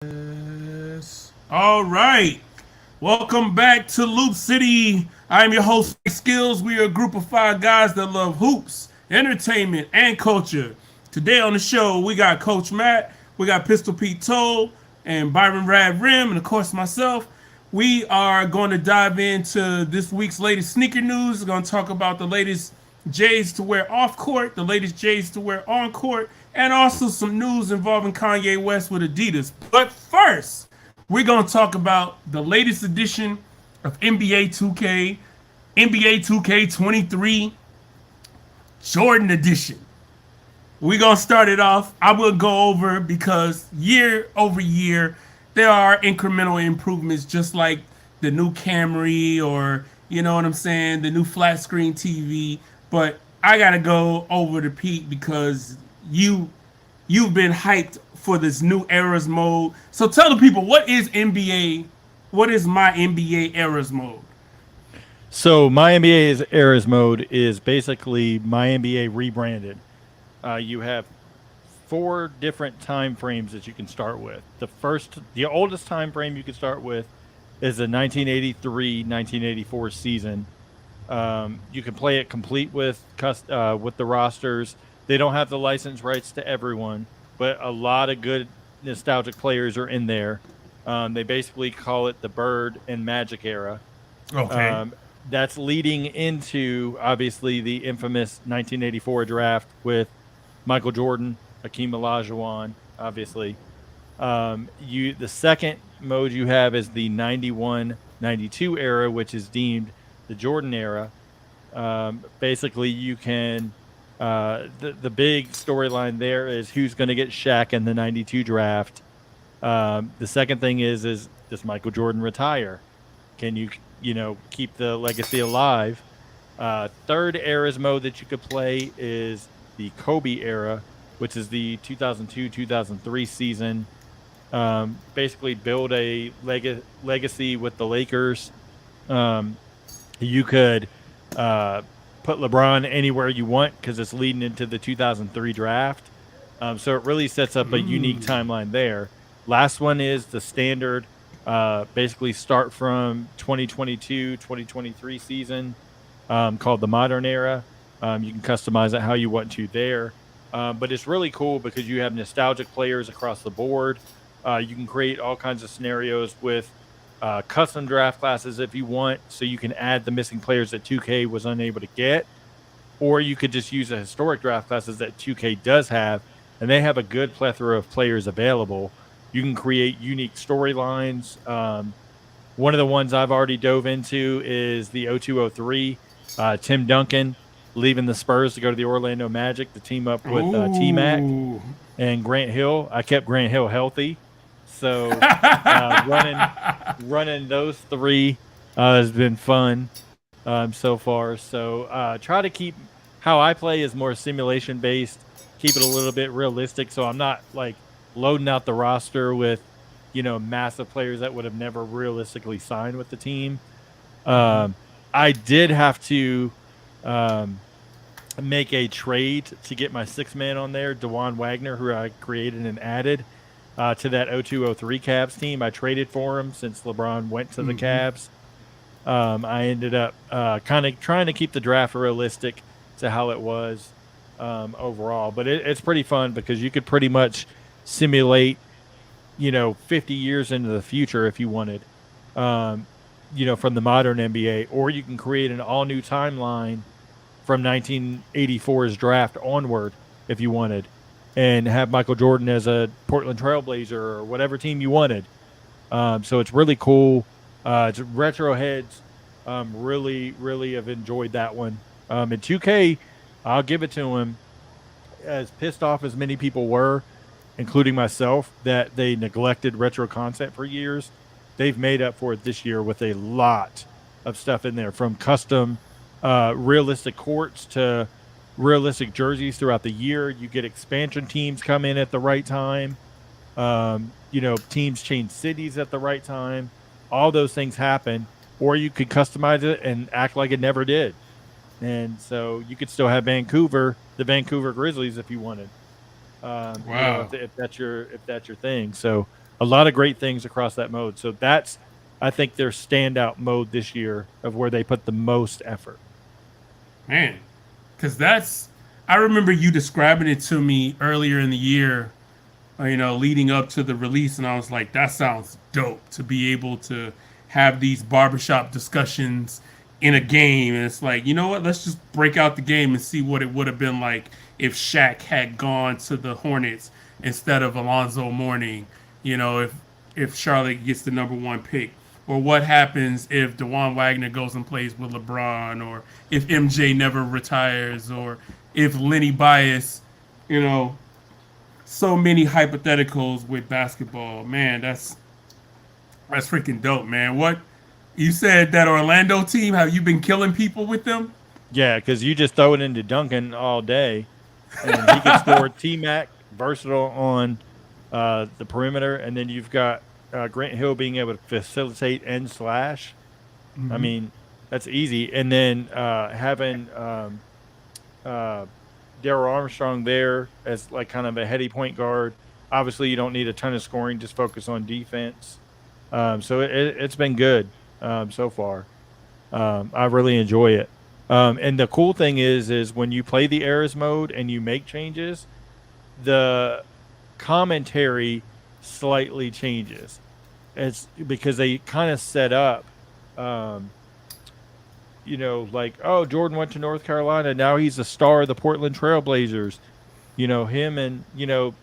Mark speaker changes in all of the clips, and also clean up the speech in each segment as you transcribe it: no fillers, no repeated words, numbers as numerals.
Speaker 1: Yes. All right. Welcome back to Loop City. I'm your host, Mike Skills. We are a group of five guys that love hoops, entertainment, and culture. Today on the show, we got Coach Matt, we got Pistol Pete Toal, and Byron Rad-Remm, and of course myself. We are going to dive into this week's latest sneaker news. We're going to talk about the latest J's to wear off court, the latest J's to wear on court, and also some news involving Kanye West with Adidas. But first, we're going to talk about the latest edition of NBA 2K, NBA 2K23 Jordan Edition. We're going to start it off. I will go over because year over year, there are incremental improvements, just like the new Camry or, you know what I'm saying, the new flat screen TV. But I got to go over to Pete because you've been hyped for this new eras mode. So tell the people, what is NBA? What is my NBA eras mode?
Speaker 2: So my NBA's eras mode is basically my NBA rebranded. You have four different time frames that you can start with. The oldest time frame you can start with is the 1983-1984 season. You can play it complete with the rosters. They don't have the license rights to everyone, but a lot of good nostalgic players are in there. They basically call it the Bird and Magic era.
Speaker 1: Okay.
Speaker 2: That's leading into obviously the infamous 1984 draft with Michael Jordan, Hakeem Olajuwon, obviously. The second mode you have is the 91-92 era, which is deemed the Jordan era. Basically, you can the big storyline there is who's going to get Shaq in the 92 draft. The second thing is does Michael Jordan retire? Can you keep the legacy alive? Third eras mode that you could play is the Kobe era, which is the 2002-2003 season. Basically build a legacy with the Lakers. You could put LeBron anywhere you want because it's leading into the 2003 draft. So it really sets up a unique timeline there. Last one is the standard, basically start from 2022-2023 season, called the modern era. You can customize it how you want to there. But it's really cool because you have nostalgic players across the board. You can create all kinds of scenarios with custom draft classes if you want, so you can add the missing players that 2K was unable to get. Or you could just use the historic draft classes that 2K does have, and they have a good plethora of players available. You can create unique storylines. One of the ones I've already dove into is the 0203. Tim Duncan leaving the Spurs to go to the Orlando Magic to team up with T-Mac
Speaker 1: Ooh.
Speaker 2: and Grant Hill. I kept Grant Hill healthy. So running those three has been fun so far. So try to keep how I play is more simulation based. Keep it a little bit realistic, so I'm not like loading out the roster with massive players that would have never realistically signed with the team. I did have to make a trade to get my six man on there, Dewan Wagner, who I created and added to that 0203 Cavs team. I traded for him since LeBron went to the Cavs. I ended up kind of trying to keep the draft realistic to how it was overall. But it's pretty fun because you could pretty much simulate, 50 years into the future if you wanted, from the modern NBA. Or you can create an all-new timeline from 1984's draft onward if you wanted, and have Michael Jordan as a Portland Trailblazer or whatever team you wanted. So it's really cool. It's retro heads really, really have enjoyed that one. And 2K, I'll give it to him, as pissed off as many people were, including myself, that they neglected retro content for years. They've made up for it this year with a lot of stuff in there, from custom realistic courts to realistic jerseys throughout the year. You get expansion teams come in at the right time. Teams change cities at the right time. All those things happen. Or you could customize it and act like it never did. And so you could still have the Vancouver Grizzlies if you wanted.
Speaker 1: Wow.
Speaker 2: If that's your thing. So a lot of great things across that mode. So that's, I think, their standout mode this year of where they put the most effort.
Speaker 1: Man, because I remember you describing it to me earlier in the year, leading up to the release, and I was like, that sounds dope to be able to have these barbershop discussions in a game. And it's like, you know what? Let's just break out the game and see what it would have been like if Shaq had gone to the Hornets instead of Alonzo Mourning. If Charlotte gets the number one pick, or what happens if DeJuan Wagner goes and plays with LeBron, or if MJ never retires, or if Lenny Bias, so many hypotheticals with basketball. Man, that's freaking dope, man. What you said, that Orlando team, have you been killing people with them?
Speaker 2: Yeah, because you just throw it into Duncan all day, and he can score. T-Mac, versatile on the perimeter, and then you've got Grant Hill being able to facilitate and slash. Mm-hmm. I mean, that's easy. And then having Darryl Armstrong there as like kind of a heady point guard. Obviously, you don't need a ton of scoring; just focus on defense. So it's been good so far. I really enjoy it. And the cool thing is when you play the eras mode and you make changes, the commentary slightly changes. It's because they kind of set up, like, oh, Jordan went to North Carolina. Now he's a star of the Portland Trailblazers. Him and,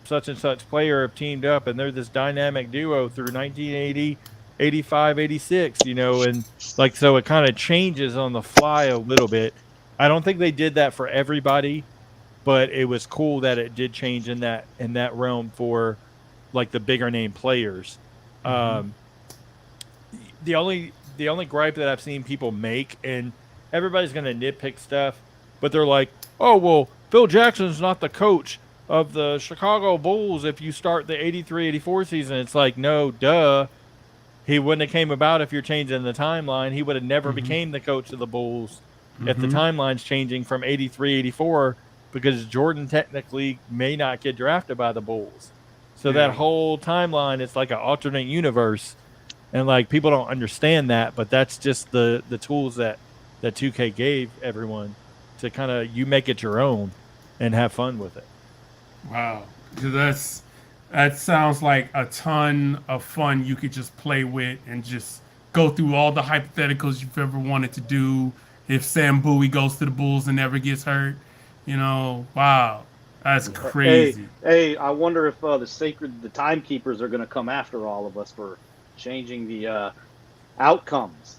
Speaker 2: such and such player have teamed up, and they're this dynamic duo through 1980, 85, 86, and like, so it kind of changes on the fly a little bit. I don't think they did that for everybody, but it was cool that it did change in that realm for like the bigger name players. Mm-hmm. The only gripe that I've seen people make, and everybody's going to nitpick stuff, but they're like, oh, well, Phil Jackson's not the coach of the Chicago Bulls if you start the 83-84 season. It's like, no, duh. He wouldn't have came about if you're changing the timeline. He would have never became the coach of the Bulls if the timeline's changing from 83-84, because Jordan technically may not get drafted by the Bulls. So that whole timeline, it's like an alternate universe. And like, people don't understand that, but that's just the tools that 2K gave everyone to kind of, you make it your own and have fun with it.
Speaker 1: Wow. That sounds like a ton of fun you could just play with and just go through all the hypotheticals you've ever wanted to do. If Sam Bowie goes to the Bulls and never gets hurt, wow. That's crazy.
Speaker 3: Hey, I wonder if the timekeepers are going to come after all of us for changing the outcomes.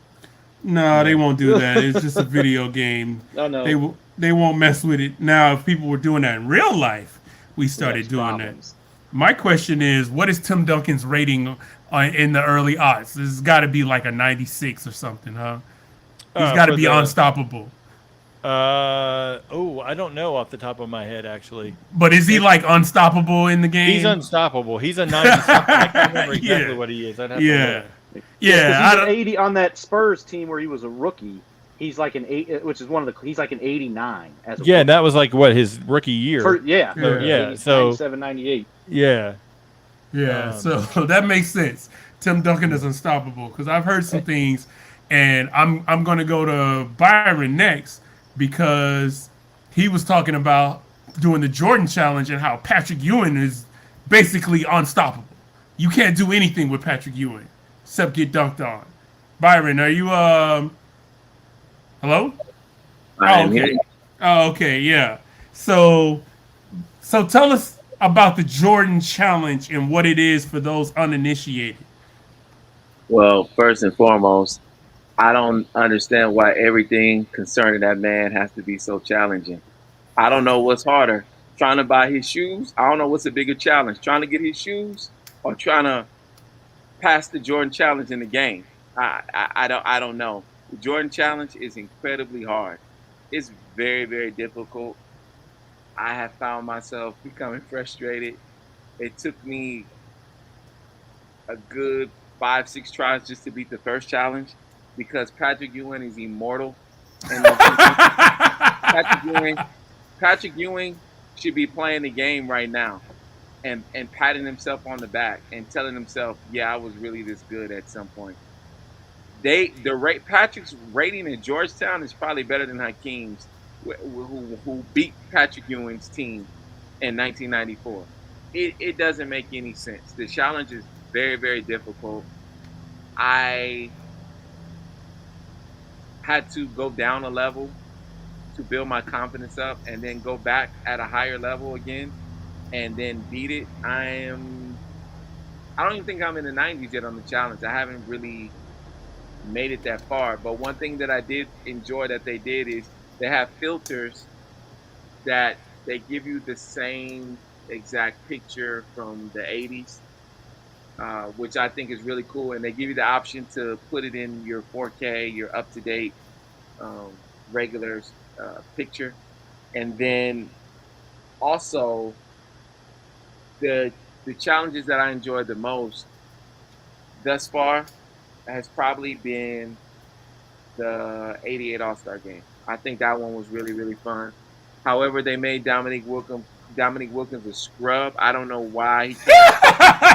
Speaker 1: No, they won't do that. It's just a video game.
Speaker 3: No.
Speaker 1: They won't mess with it. Now, if people were doing that in real life, we started doing problems. That. My question is, what is Tim Duncan's rating in the early aughts? This has got to be like a 96 or something, huh? He's got to be unstoppable.
Speaker 2: I don't know off the top of my head, actually.
Speaker 1: But is he like unstoppable in the game?
Speaker 2: He's unstoppable. He's a 90. I can't remember exactly what he is. I'd have to look.
Speaker 1: Yeah.
Speaker 3: He's an 80 on that Spurs team where he was a rookie. He's like an 8, which is he's like an 89 as a rookie.
Speaker 2: And that was like what, his rookie year.
Speaker 3: So 97, 98.
Speaker 2: Yeah.
Speaker 1: So that makes sense. Tim Duncan is unstoppable, because I've heard some things, and I'm going to go to Byron next, because he was talking about doing the Jordan challenge and how Patrick Ewing is basically unstoppable. You can't do anything with Patrick Ewing except get dunked on. Byron, are you hello? Okay, yeah. So tell us about the Jordan challenge and what it is for those uninitiated.
Speaker 4: Well, first and foremost, I don't understand why everything concerning that man has to be so challenging. I don't know what's harder, trying to buy his shoes. I don't know what's a bigger challenge, trying to get his shoes or trying to pass the Jordan challenge in the game. I don't know. The Jordan challenge is incredibly hard. It's very, very difficult. I have found myself becoming frustrated. It took me a good 5-6 tries just to beat the first challenge, because Patrick Ewing is immortal. And Patrick Ewing should be playing the game right now. and patting himself on the back and telling himself, yeah, I was really this good at some point. Patrick's rating at Georgetown is probably better than Hakeem's, who beat Patrick Ewing's team in 1994. It doesn't make any sense. The challenge is very, very difficult. I had to go down a level to build my confidence up and then go back at a higher level again and then beat it. I don't even think I'm in the 90s yet on the challenge. I haven't really made it that far. But one thing that I did enjoy that they did is they have filters that they give you the same exact picture from the 80s, which I think is really cool. And they give you the option to put it in your 4K, your up-to-date regular picture. And then also the challenges that I enjoyed the most thus far has probably been the 88 All-Star game. I think that one was really, really fun. However, they made Dominique Wilkins a scrub. I don't know why.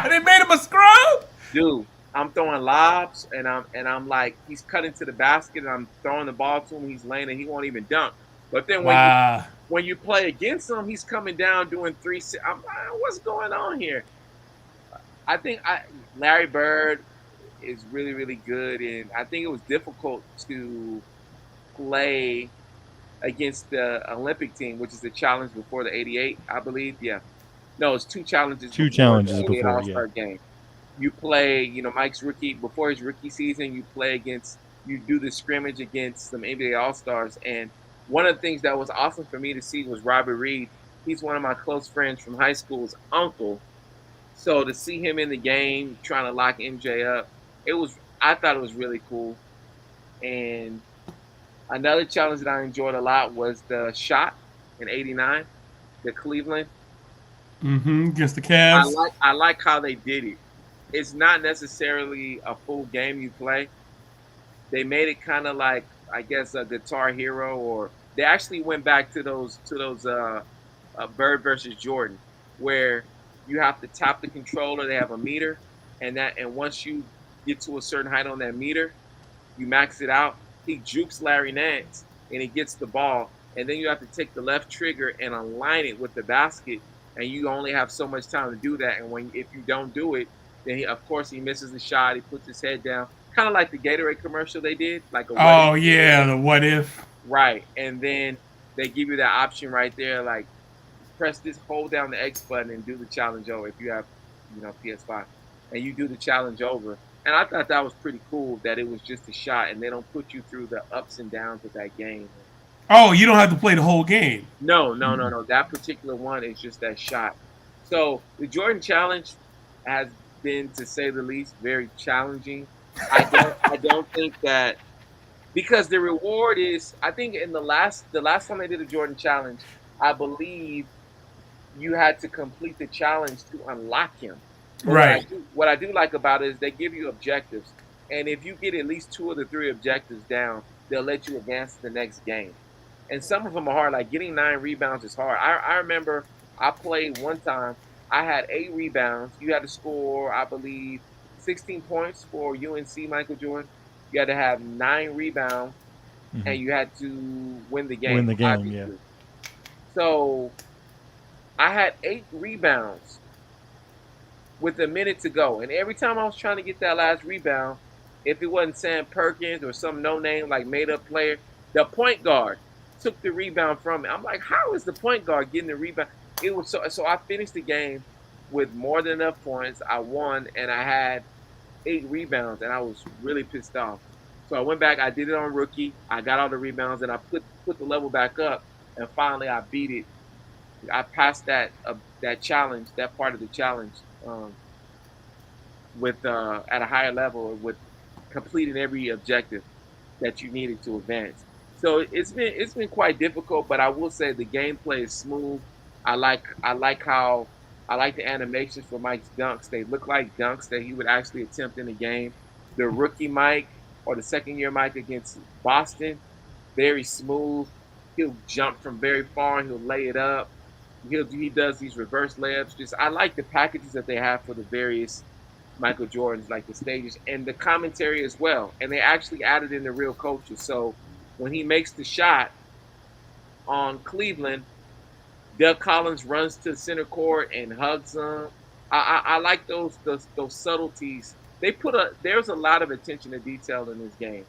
Speaker 1: They made him a scrub?
Speaker 4: Dude, I'm throwing lobs and I'm like, he's cutting to the basket and I'm throwing the ball to him. He's laying and he won't even dunk. But then when you play against him, he's coming down doing 3. I'm like, what's going on here? I think Larry Bird is really, really good, and I think it was difficult to play against the Olympic team, which is the challenge before the 88, I believe. Yeah. No, it's two challenges before the All-Star game. You play, Mike's before his rookie season, you do the scrimmage against some NBA All-Stars. And one of the things that was awesome for me to see was Robert Reed. He's one of my close friends from high school's uncle. So to see him in the game trying to lock MJ up, I thought it was really cool. And another challenge that I enjoyed a lot was the shot in '89, the Cleveland.
Speaker 1: Against the Cavs.
Speaker 4: I like how they did it. It's not necessarily a full game you play. They made it kind of like, I guess, a Guitar Hero, or they actually went back to those Bird versus Jordan, where you have to tap the controller. They have a meter, and once you get to a certain height on that meter, you max it out. He jukes Larry Nance, and he gets the ball, and then you have to take the left trigger and align it with the basket, and you only have so much time to do that. And if you don't do it, then he misses the shot. He puts his head down, kind of like the Gatorade commercial they did, like a
Speaker 1: the what if.
Speaker 4: Right, and then they give you that option right there, like press this, hold down the X button, and do the challenge over if you have, PS5, and you do the challenge over. And I thought that was pretty cool that it was just a shot, and they don't put you through the ups and downs of that game.
Speaker 1: Oh, you don't have to play the whole game.
Speaker 4: No. That particular one is just that shot. So the Jordan Challenge has been, to say the least, very challenging. I don't think that, because the reward is, I think in the last time they did a Jordan Challenge, I believe you had to complete the challenge to unlock him. But
Speaker 1: right.
Speaker 4: What I do like about it is they give you objectives, and if you get at least 2 of the 3 objectives down, they'll let you advance to the next game. And some of them are hard. Like getting 9 rebounds is hard. I remember I played one time. I had 8 rebounds. You had to score, I believe, 16 points for UNC Michael Jordan. You had to have 9 rebounds, and you had to win the game.
Speaker 2: Yeah.
Speaker 4: So I had 8 rebounds with a minute to go. And every time I was trying to get that last rebound, if it wasn't Sam Perkins or some no-name, like made-up player, the point guard took the rebound from me. I'm like, how is the point guard getting the rebound? It was so I finished the game with more than enough points. I won, and I had 8 rebounds, and I was really pissed off. So I went back. I did it on rookie. I got all the rebounds, and I put the level back up, and finally I beat it. I passed that challenge, that part of the challenge, with at a higher level, with completing every objective that you needed to advance. So it's been quite difficult, but I will say the gameplay is smooth. I like the animations for Mike's dunks. They look like dunks that he would actually attempt in a game. The rookie Mike or the second year Mike against Boston, very smooth. He'll jump from very far and he'll lay it up. he does these reverse layups. Just I like the packages that they have for the various Michael Jordans, like the stages and the commentary as well. And they actually added in the real coaches. So when he makes the shot on Cleveland, Doug Collins runs to the center court and hugs him. I like those subtleties. There's a lot of attention to detail in this game,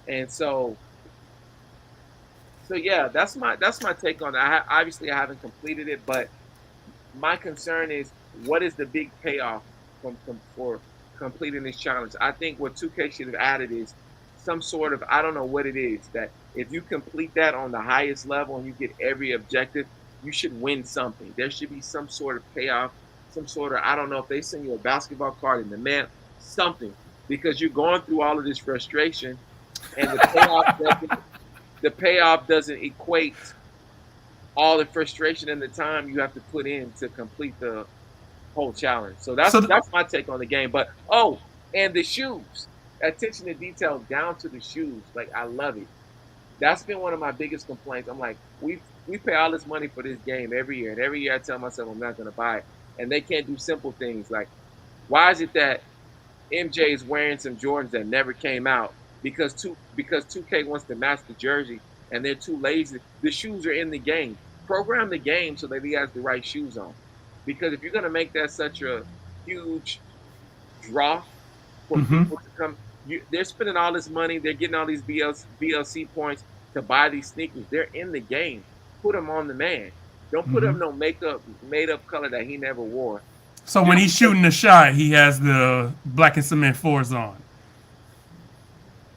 Speaker 4: and so yeah, that's my take on it. Obviously I haven't completed it, but my concern is what is the big payoff for completing this challenge. I think what 2K should have added is some sort of, I don't know what it is, that if you complete that on the highest level and you get every objective, you should win something. There should be some sort of payoff, some sort of, I don't know if they send you a basketball card in the mail, something, because you're going through all of this frustration and the payoff doesn't equate all the frustration and the time you have to put in to complete the whole challenge. So that's my take on the game. But and the shoes, attention to detail down to the shoes. Like, I love it. That's been one of my biggest complaints. I'm like, we pay all this money for this game every year, and every year I tell myself I'm not going to buy it, and they can't do simple things like, why is it that MJ is wearing some Jordans that never came out because 2K wants to match the jersey and they're too lazy. The shoes are in the game. Program the game so that he has the right shoes on. Because if you're going to make that such a huge draw for people to come, they're spending all this money. They're getting all these BLC points to buy these sneakers. They're in the game. Put them on the man. Don't put up no made up color that he never wore.
Speaker 1: So when he's shooting the shot, he has the black and cement 4s on.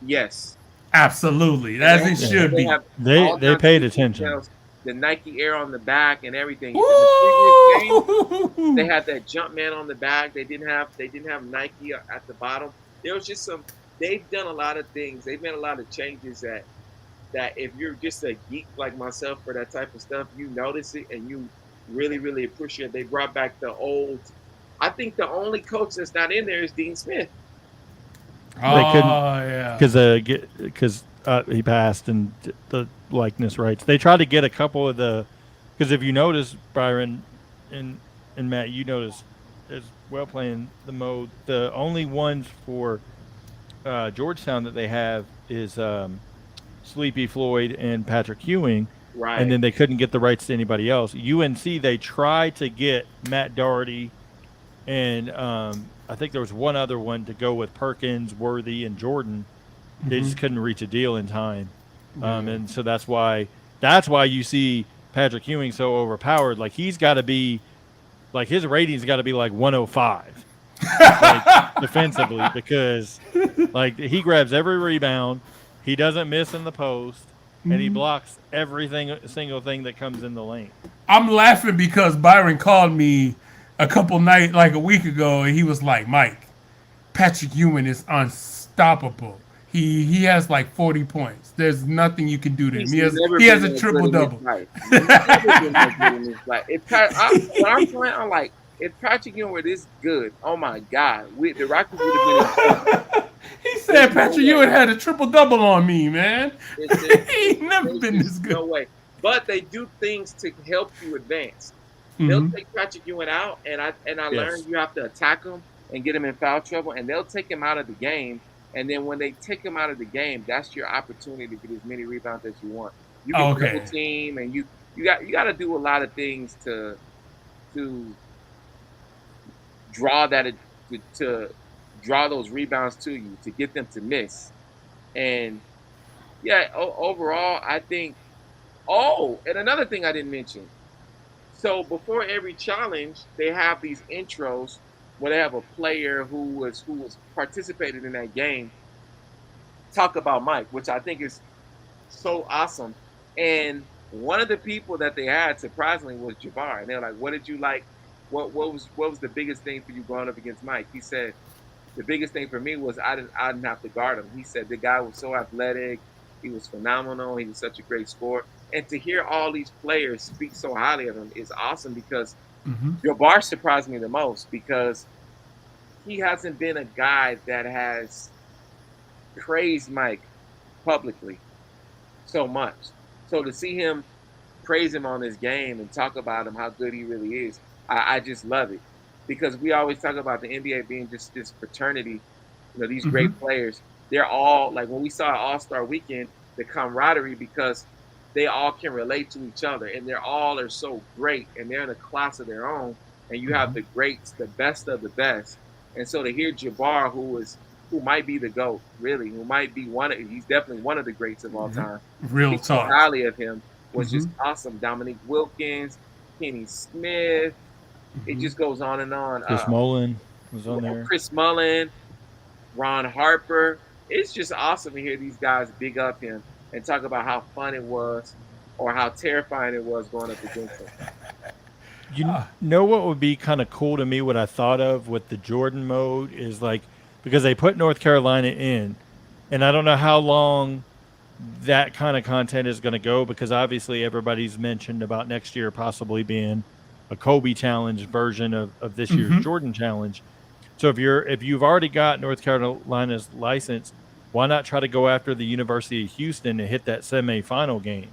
Speaker 4: Yes.
Speaker 1: Absolutely. As it should be.
Speaker 2: They paid attention.
Speaker 4: The Nike Air on the back and everything.
Speaker 1: Woo!
Speaker 4: Game, they had that Jumpman on the back. They didn't have Nike at the bottom. There was just they've done a lot of things. They've made a lot of changes that if you're just a geek like myself for that type of stuff, you notice it and you really, really appreciate it. They brought back the old. I think the only coach that's not in there is Dean Smith.
Speaker 2: They couldn't, because he passed and the likeness rights. They tried to get a couple of because if you notice, Byron and Matt, you notice as well playing the mode. The only ones for Georgetown that they have is Sleepy Floyd and Patrick Ewing.
Speaker 4: Right.
Speaker 2: And then they couldn't get the rights to anybody else. UNC, they tried to get Matt Doherty, and I think there was one other one to go with Perkins, Worthy, and Jordan. They just couldn't reach a deal in time, and so that's why you see Patrick Ewing so overpowered. Like, he's got to be, like, his rating's got to be like 105, like, defensively, because like he grabs every rebound, he doesn't miss in the post. And he blocks single thing that comes in the lane.
Speaker 1: I'm laughing because Byron called me a week ago, and he was like, Mike, Patrick Ewing is unstoppable. He has like 40 points. There's nothing you can do to him. He has a triple-double.
Speaker 4: When I'm playing, I'm like, if Patrick Ewing were this good, oh my God, the Rockets would have been in.
Speaker 1: He said Patrick Ewing had a triple-double on me, man. He ain't never been this good.
Speaker 4: No way. But they do things to help you advance. They'll take Patrick Ewing out, and I learned you have to attack him and get him in foul trouble, and they'll take him out of the game. And then when they take him out of the game, that's your opportunity to get as many rebounds as you want. You can play the team, and you got to do a lot of things to draw to draw those rebounds to you, to get them to miss. And yeah, overall, I think. Oh, and another thing I didn't mention. So before every challenge, they have these intros where they have a player who was participated in that game talk about Mike, which I think is so awesome. And one of the people that they had, surprisingly, was Jabbar. And they're like, "What did you like? What was the biggest thing for you going up against Mike?" He said, "The biggest thing for me was I didn't have to guard him." He said the guy was so athletic, he was phenomenal, he was such a great scorer. And to hear all these players speak so highly of him is awesome, because Jabbar surprised me the most, because he hasn't been a guy that has praised Mike publicly so much. So to see him praise him on his game and talk about him, how good he really is. I just love it because we always talk about the NBA being just this fraternity. These great players, they're all like when we saw All-Star Weekend, the camaraderie because they all can relate to each other and they're all are so great and they're in a class of their own. And you have the greats, the best of the best. And so to hear Jabbar, who might be the GOAT, really, who might be he's definitely one of the greats of all time.
Speaker 1: Real
Speaker 4: Speak
Speaker 1: talk.
Speaker 4: so highly of him was just awesome. Dominique Wilkins, Kenny Smith, it just goes on and on.
Speaker 2: Chris Mullin was on there.
Speaker 4: Chris Mullin, Ron Harper. It's just awesome to hear these guys big up him and talk about how fun it was or how terrifying it was going up against him.
Speaker 2: You know what would be kind of cool to me, what I thought of with the Jordan mode is like, because they put North Carolina in, and I don't know how long that kind of content is going to go, because obviously everybody's mentioned about next year possibly being a Kobe Challenge version of this year's Jordan Challenge. So if you've already got North Carolina's license, why not try to go after the University of Houston and hit that semifinal game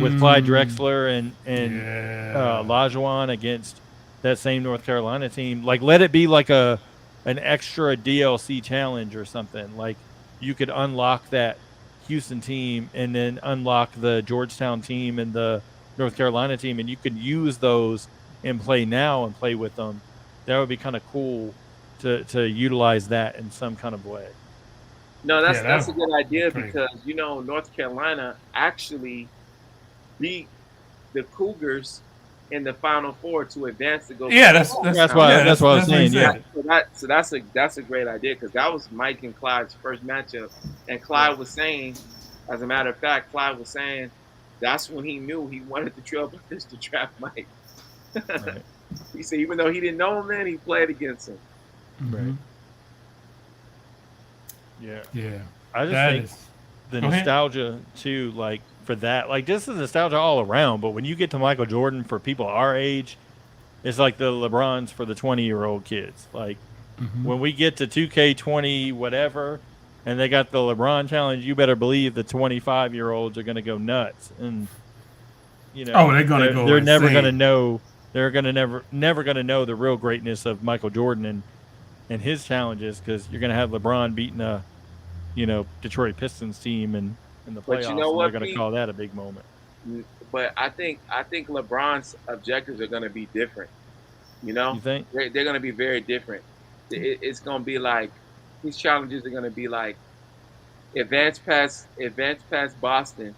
Speaker 2: with Clyde Drexler and Olajuwon against that same North Carolina team? Like, let it be like an extra DLC challenge or something. Like, you could unlock that Houston team and then unlock the Georgetown team and the North Carolina team, and you could use those and play now and play with them. That would be kind of cool to utilize that in some kind of way.
Speaker 4: No, that's a good idea because North Carolina actually beat the Cougars in the Final Four to advance to go.
Speaker 1: Yeah, that's what I was saying. Yeah,
Speaker 4: so that's a great idea because that was Mike and Clyde's first matchup, and Clyde was saying, as a matter of fact, Clyde was saying that's when he knew he wanted the Trailblazers to draft Mike.
Speaker 2: Right.
Speaker 4: He said even though he didn't know him then, he played against him.
Speaker 2: Right. Yeah.
Speaker 1: Yeah.
Speaker 2: I just think the nostalgia too, like for that, like this is nostalgia all around. But when you get to Michael Jordan, for people our age, it's like the LeBrons for the 20-year-old kids. Like when we get to 2K20 whatever, and they got the LeBron challenge, you better believe the 25-year-olds are going to go nuts. And
Speaker 1: they're going to go.
Speaker 2: They're never going to know. They're going to never going to know the real greatness of Michael Jordan and his challenges, because you're going to have LeBron beating a, Detroit Pistons team in the playoffs.
Speaker 4: But you know what,
Speaker 2: they're going to call that a big moment.
Speaker 4: But I think LeBron's objectives are going to be different. You
Speaker 2: think
Speaker 4: they're going to be very different. It's going to be like his challenges are going to be like advance past Boston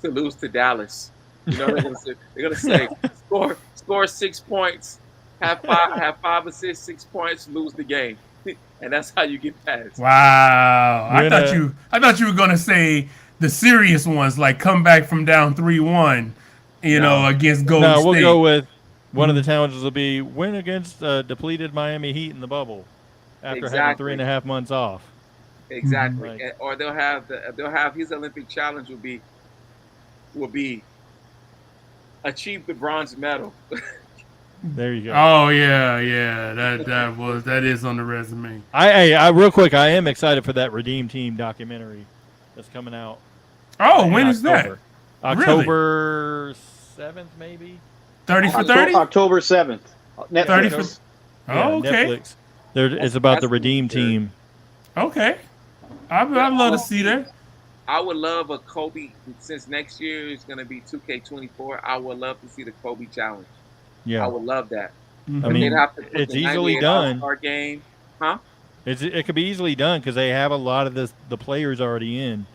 Speaker 4: to lose to Dallas. They're going to say score 6 points. Have five assists, 6 points, lose the game, and that's how you get past.
Speaker 1: Wow, I thought you were gonna say the serious ones, like come back from down 3-1, against Golden State.
Speaker 2: No, we'll go with one of the challenges will be win against depleted Miami Heat in the bubble after having 3.5 months off.
Speaker 4: Exactly,
Speaker 2: Right.
Speaker 4: Or they'll have his Olympic challenge will be achieve the bronze medal.
Speaker 2: There you go.
Speaker 1: Oh yeah, that is on the resume.
Speaker 2: I real quick, I am excited for that Redeem Team documentary that's coming out.
Speaker 1: Oh, when is that?
Speaker 2: October 7th, maybe.
Speaker 1: 30 for 30.
Speaker 3: October 7th. Netflix.
Speaker 1: 30 for. Oh, okay.
Speaker 2: Netflix. It's about the Redeem Team.
Speaker 1: Okay, I'd love to see that.
Speaker 4: I would love a Kobe, since next year is going to be 2K24. I would love to see the Kobe challenge.
Speaker 2: Yeah,
Speaker 4: I would love that.
Speaker 2: I mean, it's easily done.
Speaker 4: All-Star game, huh?
Speaker 2: It could be easily done because they have a lot of the players already in.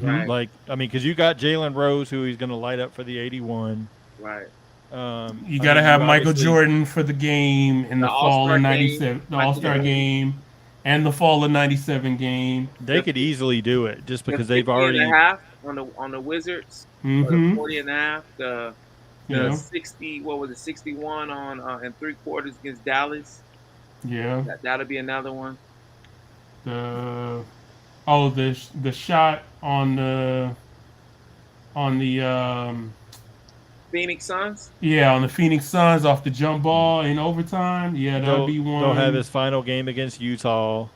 Speaker 4: Right.
Speaker 2: Like, I mean, because you got Jalen Rose, who he's going to light up for the 81.
Speaker 4: Right.
Speaker 1: You got to have Michael Jordan for the game in the fall of 97, the All-Star game, and the fall of 97 game.
Speaker 2: They could easily do it just because they've
Speaker 4: 50
Speaker 2: already.
Speaker 4: And a half on the Wizards. The 40 and a half. The 60, what was it, 61 on and 3/4 against Dallas.
Speaker 1: Yeah.
Speaker 4: That'll be another one.
Speaker 1: The shot on the
Speaker 4: Phoenix Suns.
Speaker 1: Yeah, on the Phoenix Suns off the jump ball in overtime. Yeah, that'll be one.
Speaker 2: They'll have his final game against Utah.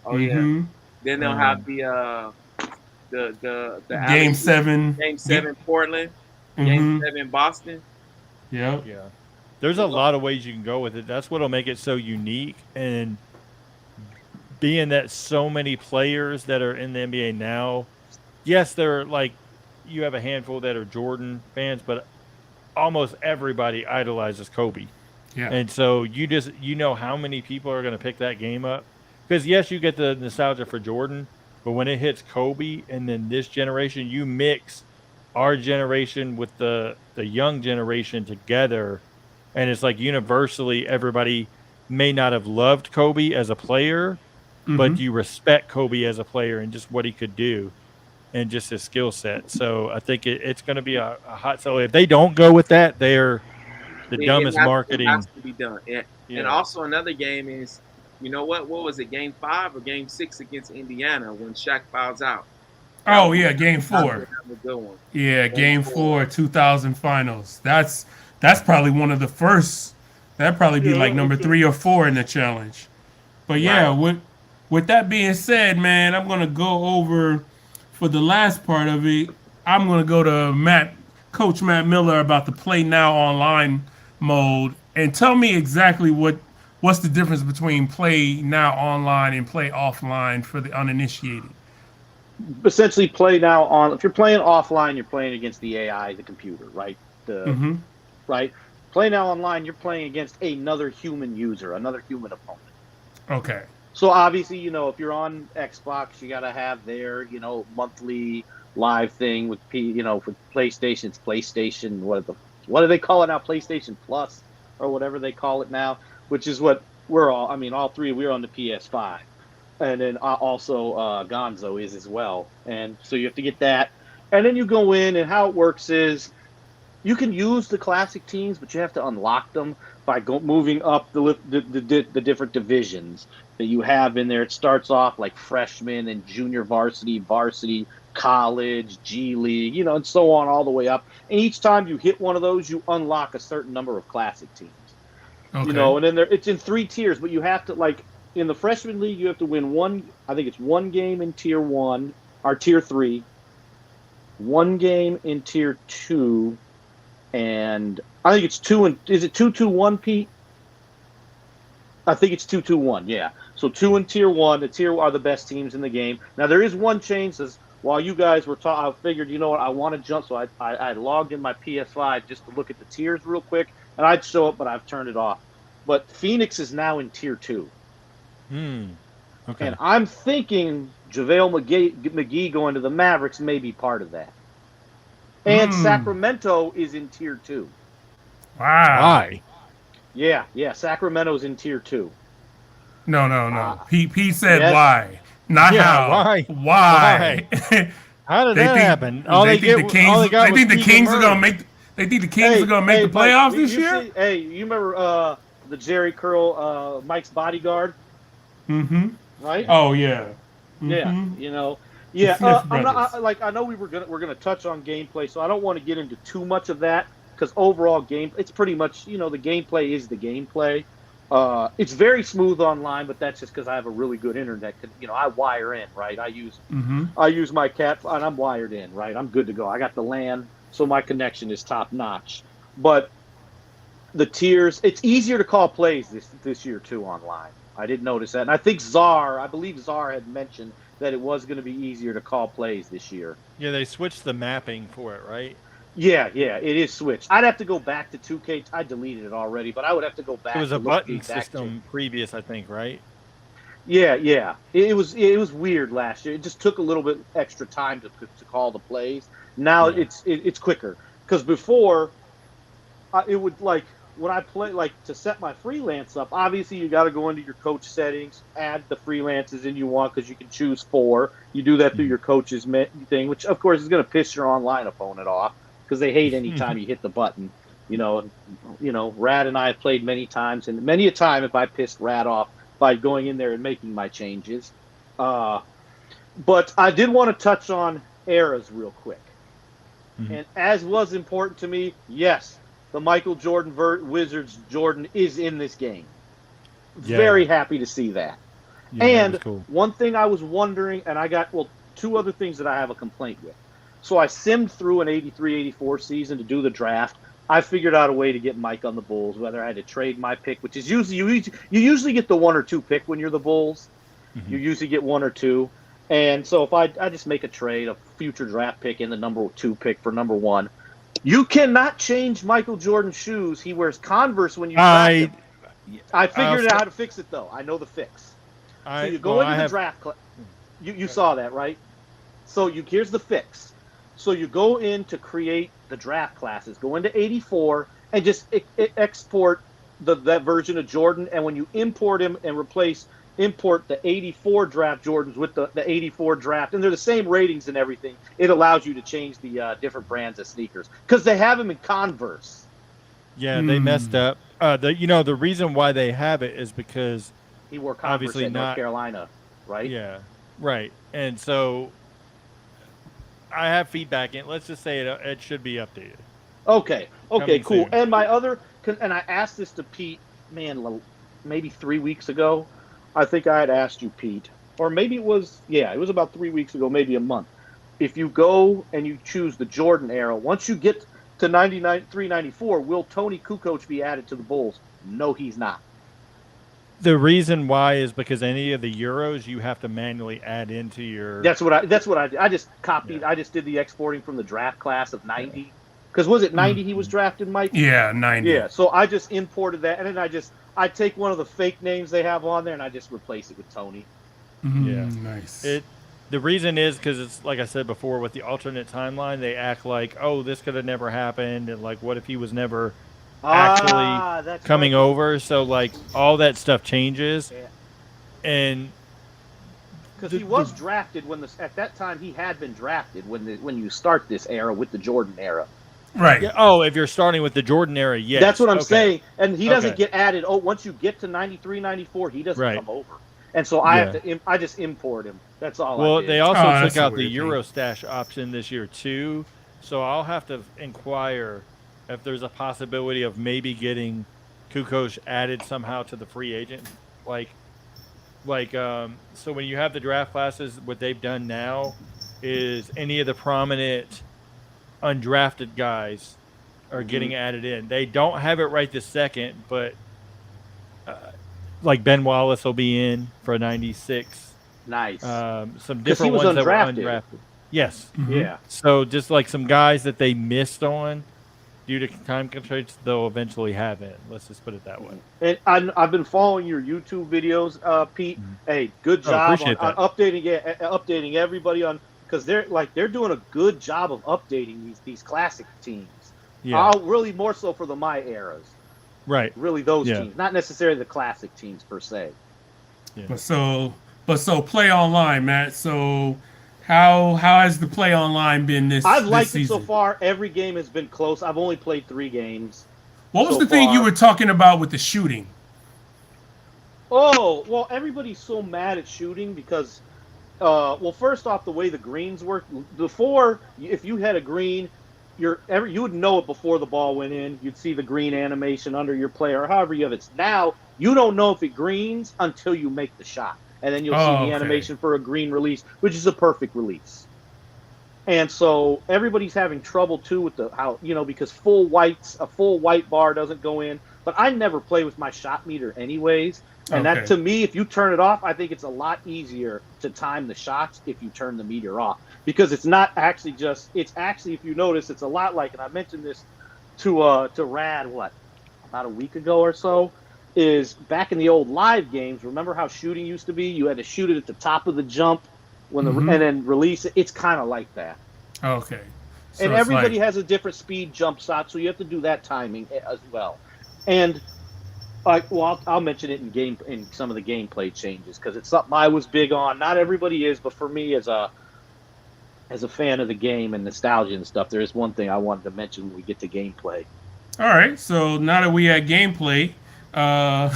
Speaker 4: Oh yeah. Then they'll have the
Speaker 1: Game 7.
Speaker 4: Game 7 Portland. Game 7 Boston.
Speaker 1: Yep.
Speaker 2: Yeah. There's a lot of ways you can go with it. That's what'll make it so unique. And being that so many players that are in the NBA now, yes, they're like, you have a handful that are Jordan fans, but almost everybody idolizes Kobe.
Speaker 1: Yeah.
Speaker 2: And so you know how many people are going to pick that game up. Because, yes, you get the nostalgia for Jordan, but when it hits Kobe and then this generation, you mix our generation with the young generation together, and it's like universally everybody may not have loved Kobe as a player, but you respect Kobe as a player and just what he could do and just his skill set. So I think it's going to be a hot sell. If they don't go with that, they're the dumbest marketing.
Speaker 4: It has to be done. And also another game is, you know what was it, game 5 or game 6 against Indiana when Shaq fouls out?
Speaker 1: Oh, yeah, game 4.
Speaker 4: That was a good one.
Speaker 1: Yeah, game 4, 2000 finals. That's probably one of the first. That'd probably be like number 3 or 4 in the challenge. But yeah, with that being said, man, I'm gonna go over for the last part of it. I'm gonna go to Coach Matt Miller about the Play Now online mode, and tell me exactly what's the difference between Play Now online and Play offline for the uninitiated.
Speaker 3: Essentially, Play Now on. If you're playing offline, you're playing against the AI, the computer, right? Right. Play Now online, you're playing against another human user, another human opponent. Okay. So obviously, if you're on Xbox, you got to have their, monthly live thing with with PlayStation's PlayStation. What do they call it now? PlayStation Plus or whatever they call it now, which is what we're all. I mean, all three we're on the PS5, and then also Gonzo is as well. And so you have to get that, and then you go in, and how it works is you can use the classic teams, but you have to unlock them by moving up the different divisions that you have in there. It starts off like freshman and junior varsity, college, G League, and so on all the way up. And each time you hit one of those, you unlock a certain number of classic teams. Okay. And then it's in 3 tiers, but you have to, like, in the freshman league, you have to win one game in tier 1 or tier 3, one game in tier 2, and I think it's 2 and is it 2-2-1, Pete? I think it's 2-2-1, yeah. So 2 in tier 1. The tier are the best teams in the game. Now there is one change. Says while you guys were talking, I figured, what, I want to jump, so I logged in my PS5 just to look at the tiers real quick, and I'd show up, but I've turned it off. But Phoenix is now in tier 2. Okay. And I'm thinking JaVale McGee going to the Mavericks may be part of that. And Sacramento is in tier 2.
Speaker 1: Wow.
Speaker 2: Why?
Speaker 3: Yeah. Sacramento's in tier 2.
Speaker 1: No. He said yes. Why, not how. Why?
Speaker 2: How did that happen?
Speaker 1: They think the Kings are gonna make. They think the Kings are gonna make the playoffs this year.
Speaker 3: You remember the Jerry Curl, Mike's bodyguard? Right?
Speaker 1: Oh yeah.
Speaker 3: Yeah. I know we're gonna touch on gameplay, so I don't want to get into too much of that because overall it's pretty much the gameplay is the gameplay. It's very smooth online, but that's just because I have a really good internet. I wire in, right? I use my cat, and I'm wired in, right? I'm good to go. I got the LAN, so my connection is top notch. But the tiers, it's easier to call plays this year too online. I did notice that, and I believe Czar had mentioned that it was going to be easier to call plays this year.
Speaker 2: Yeah, they switched the mapping for it, right?
Speaker 3: Yeah, it is switched. I'd have to go back to 2K. I deleted it already, but I would have to go back.
Speaker 2: It was a button system previous, I think, right?
Speaker 3: Yeah. It was weird last year. It just took a little bit extra time to call the plays. Now it's quicker because before it would, like, when I play, like, to set my freelance up, obviously you got to go into your coach settings, add the freelances in you want because you can choose 4. You do that through your coach's thing, which of course is going to piss your online opponent off because they hate any time you hit the button. Rad and I have played many times, and many a time if I pissed Rad off by going in there and making my changes. But I did want to touch on eras real quick. And as was important to me, yes, the Michael Jordan Wizards Jordan is in this game. Yeah. Very happy to see that. Yeah, and cool. One thing I was wondering, and I got, 2 other things that I have a complaint with. So I simmed through an 83, 84 season to do the draft. I figured out a way to get Mike on the Bulls, whether I had to trade my pick, which is usually you usually get the 1 or 2 pick when you're the Bulls.
Speaker 2: Mm-hmm.
Speaker 3: You usually get 1 or 2. And so if I just make a trade, a future draft pick and the number 2 pick for number 1, you cannot change Michael Jordan's shoes. He wears Converse when you draft him. I figured out how to fix it, though. I know the fix. So you go into the draft class. You saw that, right? So here's the fix. So you go in to create the draft classes, go into 84, and just export that version of Jordan. And when you import him and import the 84 draft Jordans with the 84 draft, and they're the same ratings and everything, it allows you to change the different brands of sneakers because they have them in Converse.
Speaker 2: Yeah, they messed up. The reason why they have it is because
Speaker 3: he wore Converse
Speaker 2: obviously
Speaker 3: in North Carolina, right?
Speaker 2: Yeah, right. And so I have feedback, and let's just say it should be updated.
Speaker 3: Okay,
Speaker 2: Coming
Speaker 3: cool.
Speaker 2: soon.
Speaker 3: And my other, and I asked this to Pete, maybe 3 weeks ago. I think I had asked you, Pete, or maybe it was about 3 weeks ago, maybe a month. If you go and you choose the Jordan era, once you get to 93, 94, will Tony Kukoc be added to the Bulls? No, he's not.
Speaker 2: The reason why is because any of the Euros you have to manually add into your.
Speaker 3: That's what I did. I just copied. Yeah. I just did the exporting from the draft class of 90. Because was it 90 he was drafted, Mike?
Speaker 1: Yeah, 90.
Speaker 3: Yeah, so I just imported that, and then I take one of the fake names they have on there, and I just replace it with Tony.
Speaker 2: Yeah,
Speaker 1: nice.
Speaker 2: The reason is because it's like I said before, with the alternate timeline, they act like, oh, this could have never happened, and like, what if he was never actually coming over? So like, all that stuff changes, and
Speaker 3: because he was drafted at that time he had been drafted when you start this era with the Jordan era.
Speaker 1: Right.
Speaker 2: Yeah, oh, if you're starting with the Jordan era, yes.
Speaker 3: That's what I'm saying. And he doesn't get added. Oh, once you get to 93, 94, he doesn't come over. And so I just import him. That's all I did.
Speaker 2: Well, they also took out the Eurostash option this year, too. So I'll have to inquire if there's a possibility of maybe getting Kukoc added somehow to the free agent. So when you have the draft classes, what they've done now is any of the prominent undrafted guys are getting added in. They don't have it right this second, but like Ben Wallace will be in for 96.
Speaker 3: Nice.
Speaker 2: Some different ones that were undrafted. Yes.
Speaker 3: Mm-hmm. Yeah.
Speaker 2: So just like some guys that they missed on due to time constraints, they'll eventually have in. Let's just put it that way.
Speaker 3: And I've been following your YouTube videos, Pete. Mm-hmm. Hey, good job on updating everybody on. Because they're doing a good job of updating these classic teams. Yeah. Really more so for the my eras.
Speaker 2: Right.
Speaker 3: Really those teams, not necessarily the classic teams per se.
Speaker 1: Yeah. But so play online, Matt. So how has the play online been this?
Speaker 3: I've liked
Speaker 1: this season?
Speaker 3: It so far. Every game has been close. I've only played 3 games.
Speaker 1: What was the thing you were talking about with the shooting?
Speaker 3: Oh, well, everybody's so mad at shooting because. First off, the way the greens work, before, if you had a green, you would know it before the ball went in. You'd see the green animation under your player, or however you have it. Now, you don't know if it greens until you make the shot. And then you'll see the animation for a green release, which is a perfect release. And so everybody's having trouble, too, with because a full white bar doesn't go in. But I never play with my shot meter anyways. And that, to me, if you turn it off, I think it's a lot easier to time the shots if you turn the meter off. Because it's not actually it's actually, if you notice, it's a lot like, and I mentioned this to Rad, about a week ago or so, is back in the old live games, remember how shooting used to be? You had to shoot it at the top of the jump and then release it. It's kind of like that.
Speaker 1: Okay.
Speaker 3: So and everybody has a different speed jump shot, so you have to do that timing as well. And I'll mention it in some of the gameplay changes because it's something I was big on. Not everybody is, but for me as a fan of the game and nostalgia and stuff, there is one thing I wanted to mention when we get to gameplay.
Speaker 1: All right, so now that we had gameplay,
Speaker 3: oh,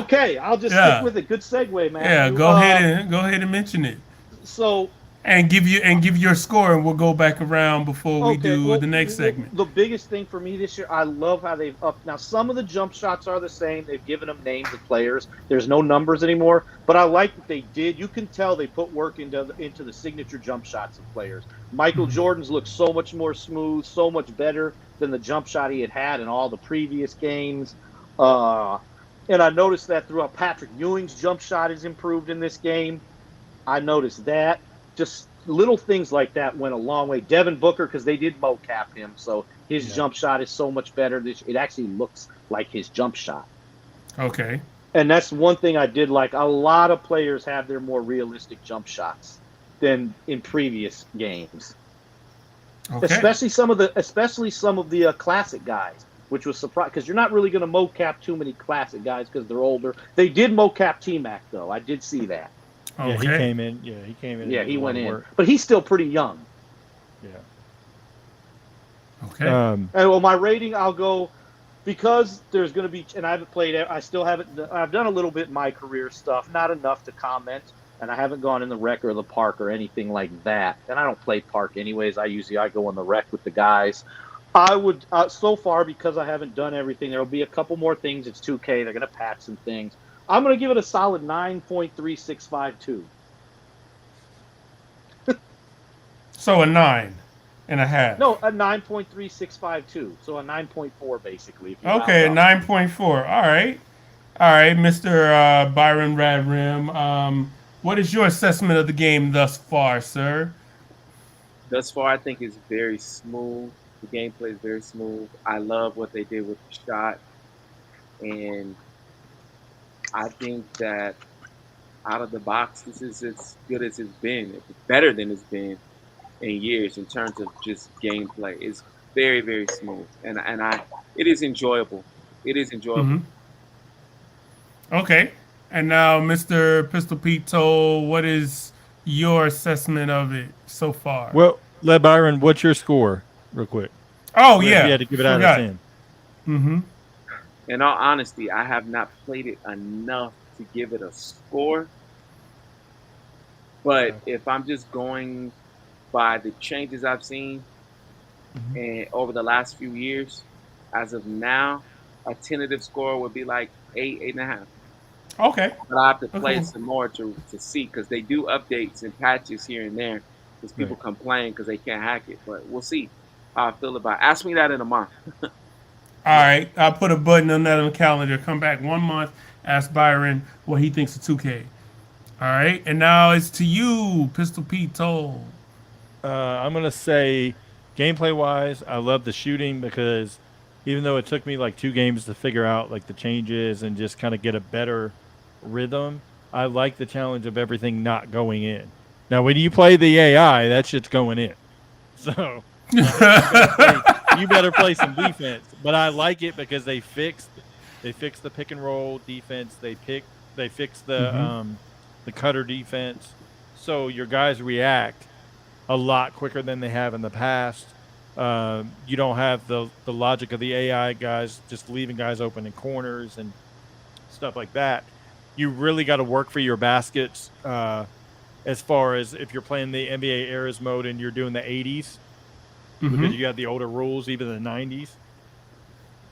Speaker 3: okay. I'll just stick with it. Good segue, man.
Speaker 1: Yeah, go ahead and mention it.
Speaker 3: So
Speaker 1: and give your score, and we'll go back around before we
Speaker 3: Okay,
Speaker 1: do
Speaker 3: well,
Speaker 1: the next segment.
Speaker 3: the biggest thing for me this year, I love how they've upped. Now, some of the jump shots are the same. They've given them names of players. There's no numbers anymore, but I like that they did. You can tell they put work into the signature jump shots of players. Michael Jordan's look so much more smooth, so much better than the jump shot he had in all the previous games. And I noticed that throughout. Patrick Ewing's jump shot is improved in this game. I noticed that. Just little things like that went a long way. Devin Booker, because they did mocap him, so his jump shot is so much better. It actually looks like his jump shot.
Speaker 1: Okay.
Speaker 3: And that's one thing I did like. A lot of players have their more realistic jump shots than in previous games.
Speaker 1: Okay.
Speaker 3: Especially some of the classic guys, which was surprising because you're not really going to mocap too many classic guys because they're older. They did mocap T-Mac though. I did see that.
Speaker 2: Yeah,
Speaker 1: Okay.
Speaker 2: he came in. Yeah, he came in.
Speaker 3: Yeah,
Speaker 2: and
Speaker 3: he
Speaker 2: did a lot
Speaker 3: went
Speaker 2: of
Speaker 3: in,
Speaker 2: work.
Speaker 3: but he's still pretty young.
Speaker 2: Yeah.
Speaker 1: Okay.
Speaker 3: And well, my rating, I'll go because there's going to be, and I haven't played it. I still haven't. I've done a little bit in my career stuff, not enough to comment, and I haven't gone in the rec or the park or anything like that. And I don't play park anyways. I go in the rec with the guys. I would so far because I haven't done everything. There'll be a couple more things. It's 2K. They're going to patch some things. I'm going to give it a solid 9.3652.
Speaker 1: So a 9.5.
Speaker 3: No, a 9.3652. So a 9.4 basically. If you
Speaker 1: Okay,
Speaker 3: round up.
Speaker 1: 9.4. All right, Mr. Byron Rad-Remm. What is your assessment of the game thus far, sir?
Speaker 4: Thus far, I think it's very smooth. The gameplay is very smooth. I love what they did with the shot, and I think that out of the box, this is as good as it's been. It's better than it's been in years in terms of just gameplay. It's very, very smooth, and it is enjoyable. It is enjoyable.
Speaker 1: Okay. And now, Mr. Pistol Pete Toal, what is your assessment of it so far?
Speaker 2: Well, let Byron. What's your score, real quick?
Speaker 1: Oh,
Speaker 2: If
Speaker 1: yeah.
Speaker 2: you had to give it out
Speaker 1: Forgot.
Speaker 2: of 10.
Speaker 1: Mm-hmm.
Speaker 4: In all honesty, I have not played it enough to give it a score. But if I'm just going by the changes I've seen and over the last few years, as of now, a tentative score would be like 8.5.
Speaker 1: Okay.
Speaker 4: But I have to play
Speaker 1: Okay.
Speaker 4: some more to see because they do updates and patches here and there because people complain because they can't hack it. But we'll see how I feel about it. Ask me that in a month.
Speaker 1: All right. I'll put a button on that on the calendar. Come back 1 month. Ask Byron what he thinks of 2K. All right. And now it's to you, Pistol Pete Toal.
Speaker 2: I'm gonna say, gameplay-wise, I love the shooting because even though it took me like 2 games to figure out like the changes and just kind of get a better rhythm, I like the challenge of everything not going in. Now, when you play the AI, that shit's going in. So you better play some defense. But I like it because they fixed the pick and roll defense. They fixed the cutter defense. So your guys react a lot quicker than they have in the past. You don't have the logic of the AI guys just leaving guys open in corners and stuff like that. You really got to work for your baskets as far as if you're playing the NBA Eras mode and you're doing the 80s because you got the older rules, even the 90s.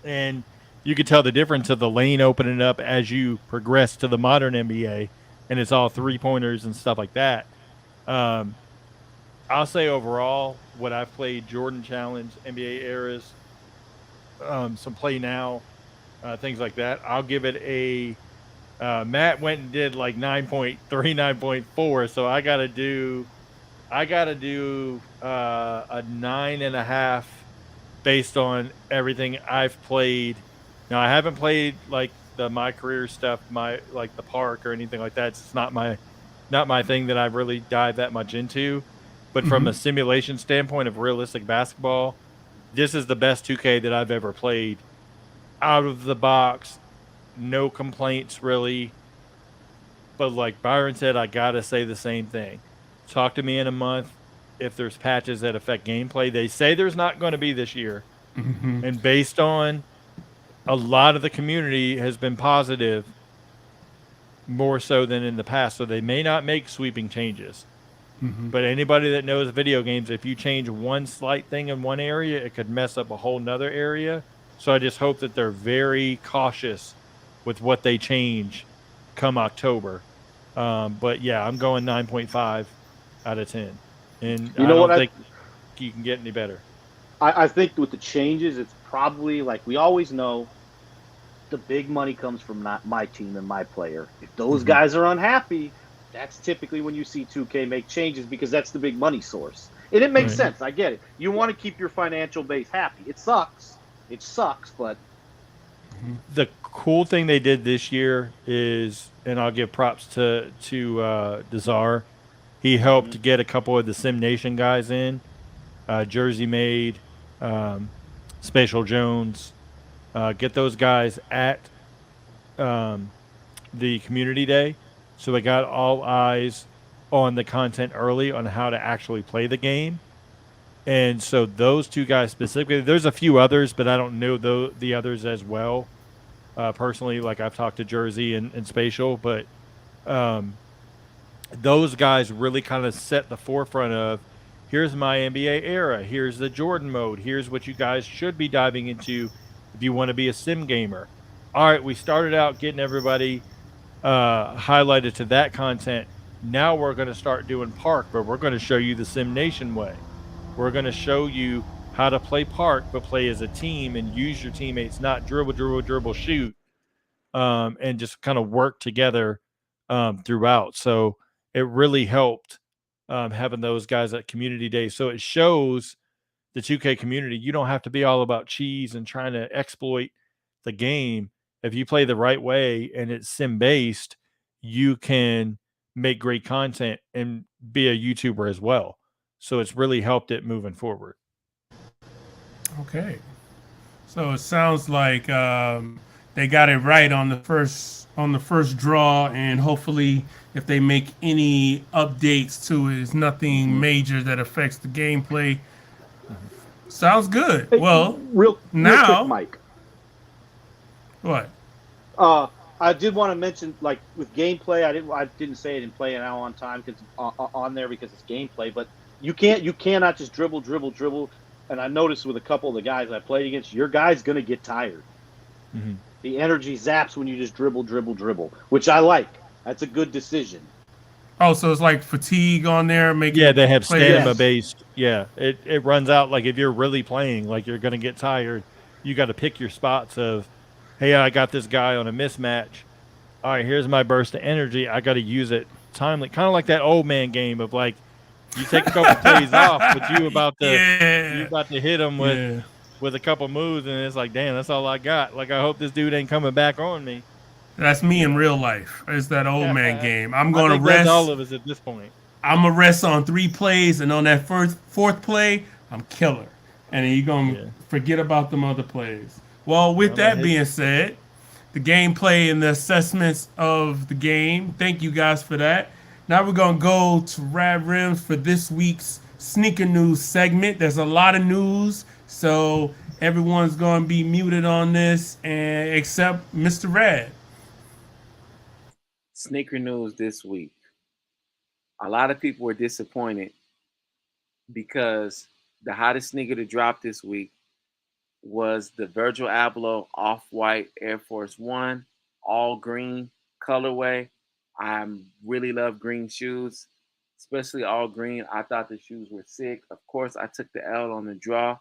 Speaker 2: And you could tell the difference of the lane opening up as you progress to the modern NBA, and it's all three-pointers and stuff like that. I'll say overall, what I've played, Jordan Challenge, NBA Eras, some Play Now, things like that, I'll give it a Matt went and did like 9.3, 9.4, so I gotta do a 9.5 based on everything I've played. Now I haven't played like my career stuff, like the park or anything like that. It's not my thing that I've really dived that much into. But from a simulation standpoint of realistic basketball, this is the best 2K that I've ever played. Out of the box, no complaints really. But like Byron said, I gotta say the same thing. Talk to me in a month if there's patches that affect gameplay. They say there's not going to be this year. And based on a lot of the community has been positive, more so than in the past. So they may not make sweeping changes. But anybody that knows video games, if you change one slight thing in one area, it could mess up a whole nother area. So I just hope that they're very cautious with what they change come October. But yeah, I'm going 9.5 out of 10. And
Speaker 3: You
Speaker 2: I
Speaker 3: know what?
Speaker 2: don't think you can get any better.
Speaker 3: I think with the changes, it's probably like we always know the big money comes from not my team and my player. If those guys are unhappy, that's typically when you see 2K make changes because that's the big money source. And it makes sense. I get it. You want to keep your financial base happy. It sucks. It sucks, but
Speaker 2: The cool thing they did this year is, and I'll give props to Desar. He helped get a couple of the Sim Nation guys in, Jersey Made, Spatial Jones, get those guys at the community day, so they got all eyes on the content early on how to actually play the game. And so those two guys specifically, there's a few others, but I don't know the others as well. Personally, like I've talked to Jersey and Spatial, but those guys really kind of set the forefront of here's my NBA era, here's the Jordan mode, here's what you guys should be diving into if you want to be a sim gamer. All right, we started out getting everybody highlighted to that content. Now we're going to start doing Park, but we're going to show you the Sim Nation way. We're going to show you how to play Park, but play as a team and use your teammates, not dribble, dribble, dribble, shoot, and just kind of work together throughout. So it really helped having those guys at Community Day. So it shows the 2K community you don't have to be all about cheese and trying to exploit the game. If you play the right way and it's sim based, you can make great content and be a YouTuber as well. So it's really helped it moving forward.
Speaker 1: Okay. So it sounds like they got it right on the first draw, and hopefully, if they make any updates to it, it's nothing major that affects the gameplay. Sounds good.
Speaker 3: hey,
Speaker 1: Well,
Speaker 3: real quick,
Speaker 1: now
Speaker 3: Mike.
Speaker 1: what?
Speaker 3: I did want to mention, like with gameplay, I didn't say it in Play Now on time because on there because it's gameplay. But you cannot just dribble, dribble, dribble. And I noticed with a couple of the guys I played against, your guy's gonna get tired. The energy zaps when you just dribble, dribble, dribble, which I like. That's a good decision.
Speaker 1: Oh, so it's like fatigue on there, making
Speaker 2: Yeah, they have
Speaker 1: players-
Speaker 2: stamina based. Yeah, it runs out. Like if you're really playing, like you're going to get tired, you got to pick your spots of, hey, I got this guy on a mismatch. All right, here's my burst of energy. I got to use it timely. Kind of like that old man game of like, you take a couple plays off, but you about to hit him with a couple moves, and it's like, damn, that's all I got. Like I hope this dude ain't coming back on me.
Speaker 1: That's me in real life. It's that old man game. I'm
Speaker 2: I
Speaker 1: going to
Speaker 2: think that's
Speaker 1: rest.
Speaker 2: all of us at this point.
Speaker 1: I'm gonna rest on 3 plays, and on that fourth play, I'm killer. And then you're gonna forget about them other plays. Well, with that being said, the gameplay and the assessments of the game. Thank you guys for that. Now we're gonna go to Rad-Remm for this week's sneaker news segment. There's a lot of news, so everyone's gonna be muted on this, and except Mr. Rad.
Speaker 4: Sneaker news this week. A lot of people were disappointed because the hottest sneaker to drop this week was the Virgil Abloh Off-White Air Force One, all green colorway. I really love green shoes, especially all green. I thought the shoes were sick. Of course, I took the L on the draw,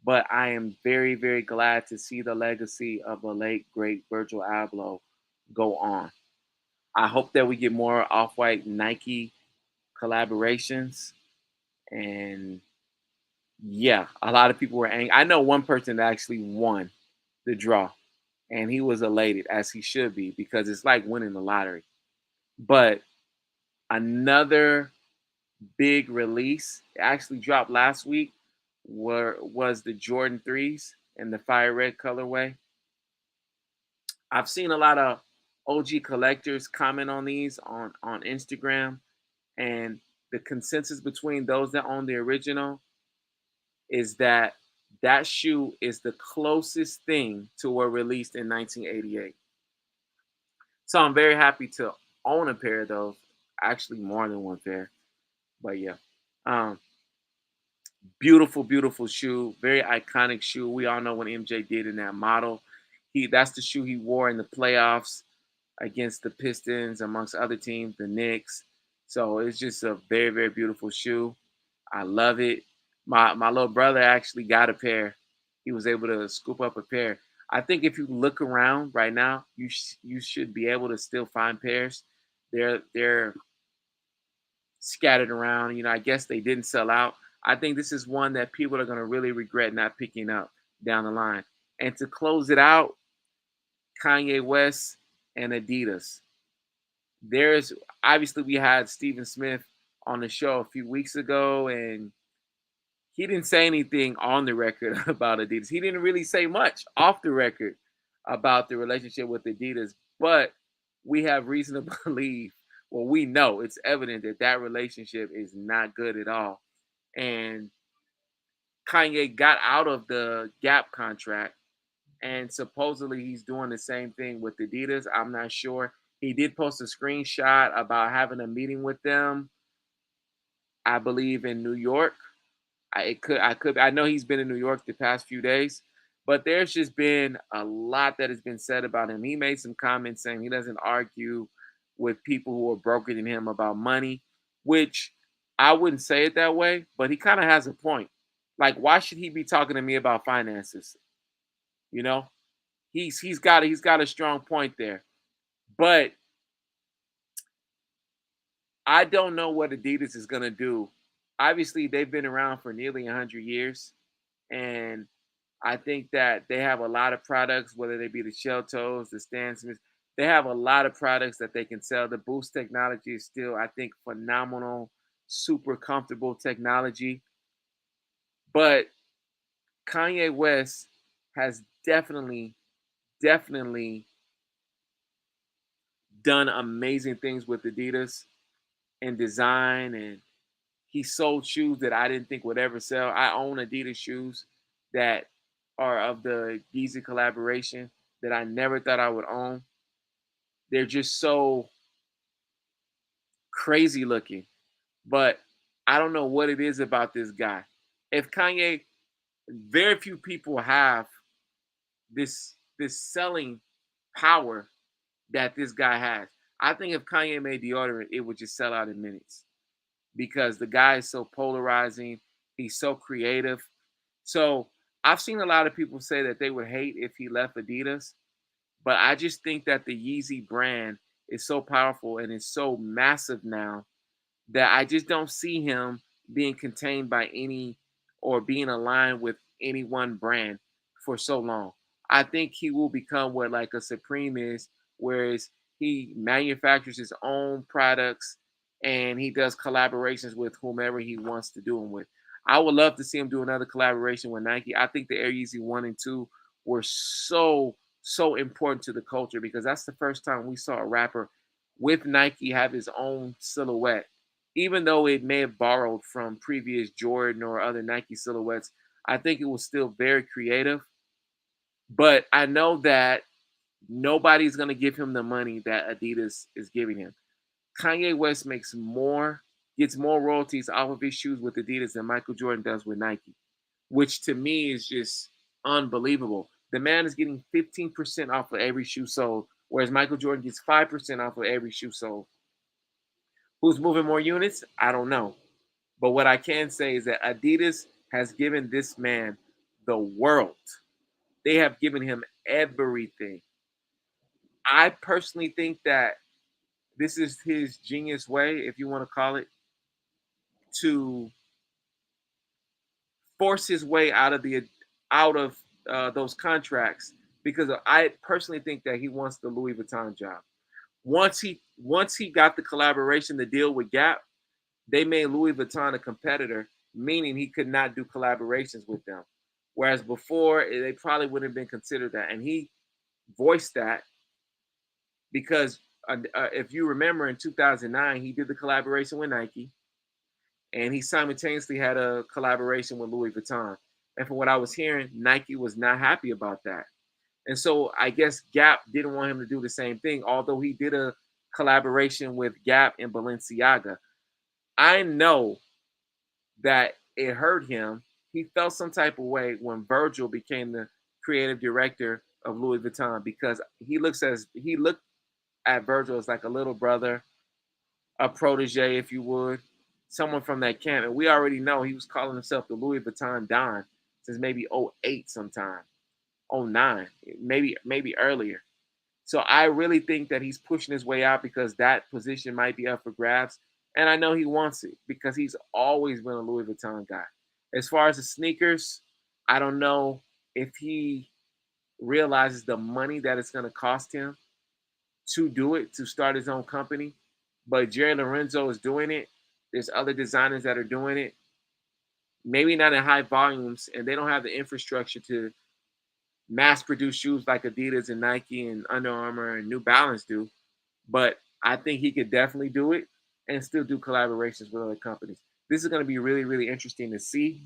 Speaker 4: but I am very, very glad to see the legacy of the late, great Virgil Abloh go on. I hope that we get more Off-White Nike collaborations. And yeah, a lot of people were angry. I know one person that actually won the draw, and he was elated, as he should be, because it's like winning the lottery. But another big release actually dropped last week was the Jordan 3s in the fire red colorway. I've seen a lot of OG collectors comment on these on Instagram, and the consensus between those that own the original is that that shoe is the closest thing to what released in 1988. So I'm very happy to own a pair of those, actually more than one pair. But yeah, beautiful, beautiful shoe, very iconic shoe. We all know what MJ did in that model. That's the shoe he wore in the playoffs against the Pistons, amongst other teams, the Knicks. So it's just a very, very beautiful shoe. I love it. My little brother actually got a pair. He was able to scoop up a pair. I think if you look around right now, you should be able to still find pairs. They're scattered around. You know, I guess they didn't sell out. I think this is one that people are going to really regret not picking up down the line. And to close it out, Kanye West and Adidas. There's obviously we had Stephen Smith on the show a few weeks ago, and he didn't say anything on the record about Adidas. He didn't really say much off the record about the relationship with Adidas, but we have reason to believe, well, we know it's evident that that relationship is not good at all. And Kanye got out of the Gap contract, and supposedly he's doing the same thing with Adidas. I'm not sure. He did post a screenshot about having a meeting with them, I believe in New York. I know he's been in New York the past few days, but there's just been a lot that has been said about him. He made some comments saying he doesn't argue with people who are broker than him about money, which I wouldn't say it that way, but he kind of has a point. Like, why should he be talking to me about finances? You know, he's got a strong point there, but I don't know what Adidas is gonna do. Obviously, they've been around for nearly 100 years, and I think that they have a lot of products, whether they be the shell toes, the Stan Smiths. They have a lot of products that they can sell. The Boost technology is still, I think, phenomenal, super comfortable technology. But Kanye West has definitely done amazing things with Adidas and design, and he sold shoes that I didn't think would ever sell. I own Adidas shoes that are of the Yeezy collaboration that I never thought I would own. They're just so crazy looking, but I don't know what it is about this guy. If Kanye, very few people have this selling power that this guy has. I think if Kanye made deodorant, it would just sell out in minutes because the guy is so polarizing. He's so creative. So I've seen a lot of people say that they would hate if he left Adidas, but I just think that the Yeezy brand is so powerful and is so massive now that I just don't see him being contained by any or being aligned with any one brand for so long. I think he will become what like a Supreme is, whereas he manufactures his own products and he does collaborations with whomever he wants to do them with. I would love to see him do another collaboration with Nike. I think the Air Yeezy 1 and 2 were so important to the culture because that's the first time we saw a rapper with Nike have his own silhouette. Even though it may have borrowed from previous Jordan or other Nike silhouettes, I think it was still very creative. But I know that nobody's going to give him the money that Adidas is giving him. Kanye West gets more royalties off of his shoes with Adidas than Michael Jordan does with Nike, which to me is just unbelievable. The man is getting 15% off of every shoe sold, whereas Michael Jordan gets 5% off of every shoe sold. Who's moving more units? I don't know. But what I can say is that Adidas has given this man the world. They have given him everything. I personally think that this is his genius way, if you want to call it, to force his way out of those contracts because I personally think that he wants the Louis Vuitton job. Once he got the collaboration, the deal with Gap, they made Louis Vuitton a competitor, meaning he could not do collaborations with them. Whereas before, they probably wouldn't have been considered that. And he voiced that because if you remember in 2009, he did the collaboration with Nike and he simultaneously had a collaboration with Louis Vuitton. And from what I was hearing, Nike was not happy about that. And so I guess Gap didn't want him to do the same thing, although he did a collaboration with Gap and Balenciaga. I know that it hurt him. He felt some type of way when Virgil became the creative director of Louis Vuitton because he looked at Virgil as like a little brother, a protege, if you would, someone from that camp. And we already know he was calling himself the Louis Vuitton Don since maybe '08 sometime, '09, maybe earlier. So I really think that he's pushing his way out because that position might be up for grabs. And I know he wants it because he's always been a Louis Vuitton guy. As far as the sneakers, I don't know if he realizes the money that it's going to cost him to do it, to start his own company. But Jerry Lorenzo is doing it. There's other designers that are doing it. Maybe not in high volumes, and they don't have the infrastructure to mass produce shoes like Adidas and Nike and Under Armour and New Balance do. But I think he could definitely do it and still do collaborations with other companies. This is going to be really, really interesting to see.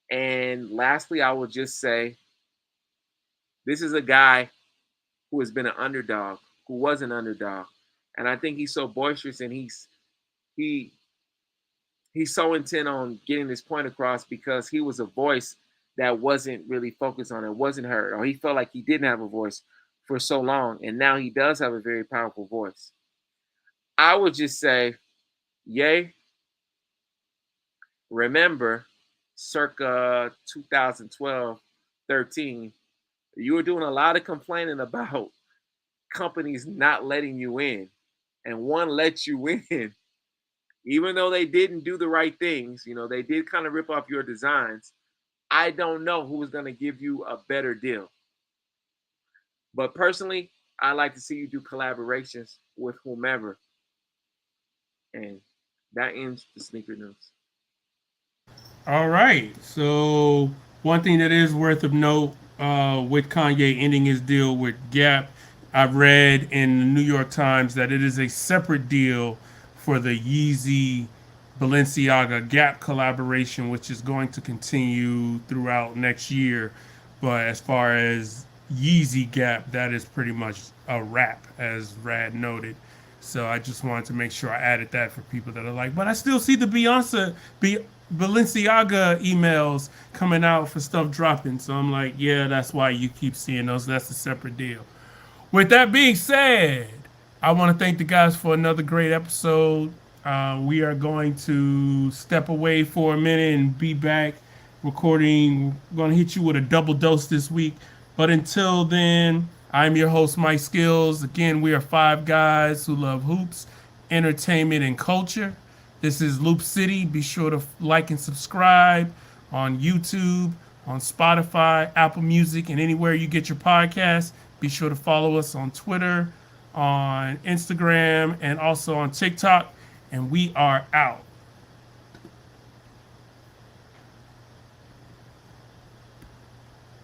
Speaker 4: And lastly, I will just say this is a guy who has been an underdog, who was an underdog. And I think he's so boisterous and he's so intent on getting this point across because he was a voice that wasn't really focused on it, wasn't heard, or he felt like he didn't have a voice for so long. And now he does have a very powerful voice. I would just say, yay. Remember, circa 2012, 13, you were doing a lot of complaining about companies not letting you in. And one let you in, even though they didn't do the right things. You know, they did kind of rip off your designs. I don't know who is going to give you a better deal. But personally, I like to see you do collaborations with whomever. And that ends the sneaker news.
Speaker 1: All right. So one thing that is worth of note with Kanye ending his deal with Gap, I've read in the New York Times that it is a separate deal for the Yeezy Balenciaga Gap collaboration, which is going to continue throughout next year. But as far as Yeezy Gap, that is pretty much a wrap, as Rad noted. So I just wanted to make sure I added that for people that are like, but I still see the Balenciaga emails coming out for stuff dropping. So I'm like, yeah, that's why you keep seeing those. That's a separate deal. With that being said, I want to thank the guys for another great episode. We are going to step away for a minute and be back recording. We're going to hit you with a double dose this week. But until then, I'm your host, Mike Skills. Again, we are five guys who love hoops, entertainment, and culture. This is Loop City. Be sure to like and subscribe on YouTube, on Spotify, Apple Music, and anywhere you get your podcasts. Be sure to follow us on Twitter, on Instagram, and also on TikTok. And we are out.